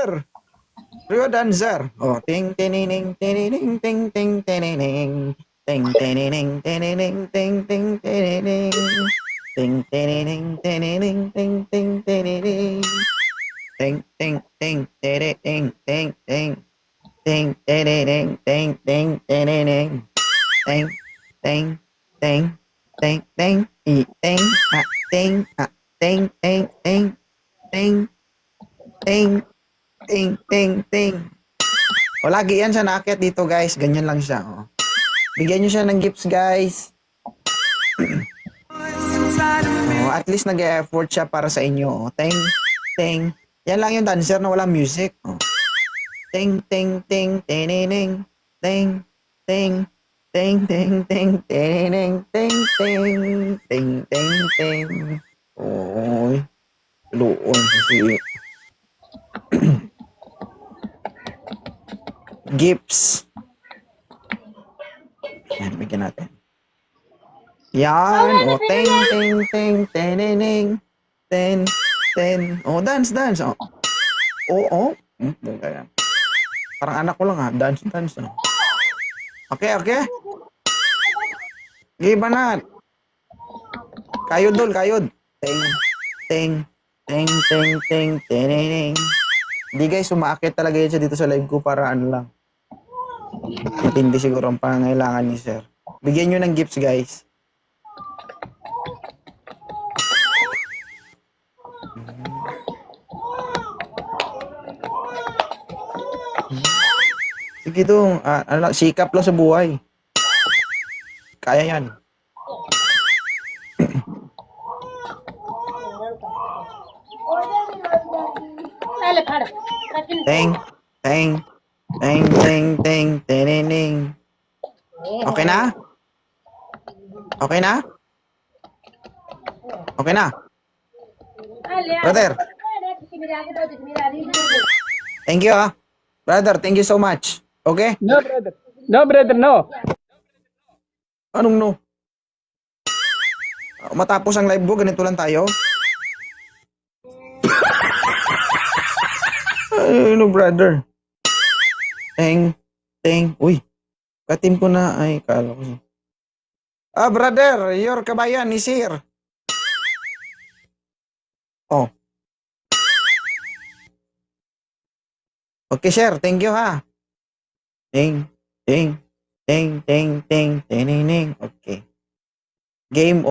brother. Rio dancer. Oh, ting tinining tinining ting ting tinining. Ting tinining tinining ting ting tinining. Ting tinining tinining ting ting tinining. Ting ting ting tinining ting ting. Ting tinining ting ting tinining. Ting ting ting ting ting ting ting ting ting ting ting ting ting ting ting. O lagi yan siya naakyat dito guys. Ganyan lang siya. O. Bigyan nyo siya ng gifts guys. O, at least nag-effort siya para sa inyo. O, ting, ting. Yan lang yung dancer na walang music. O. Ting, ting, ting, tinining. Ting, ting, ting, ting, ting, tinining. Ting, ting, ting, ting, ting. Oy. Luon kasi. Gifts. Yan, bigyan natin. Yan. O, ting, ting, ting, tinining. Ten, ten. O, dance, dance. O, o. Ganyan. Parang anak ko lang ha. Dance, dance. O. Okay, okay. Sige, banat. Kayod, dol, kayod. Ting, ting, ting, ting, ting, tinining. Hindi guys, umaakit talaga yun siya dito sa live ko para ano lang. Matindi siguro ang pangangailangan ni sir. Bigyan nyo ng gifts guys. Sige dong, sikap lang sa buhay. Kaya yan. Teng, teng, teng, teng, teng, tenining. Okay na? Okay na? Okay na? Brother. Thank you ah. Brother, thank you so much. Okay? No, brother. No, brother, no. Anong no? Matapos ang live ko, ganito lang tayo? Ay, no, brother. Teng, teng. Uy, katim ko na. Ay, kala ko. Brother, your kabayan is here. Oh. Okay, sir. Thank you, ha. Ting, ting, ting, ting, ting, ting, ting. Okay. Game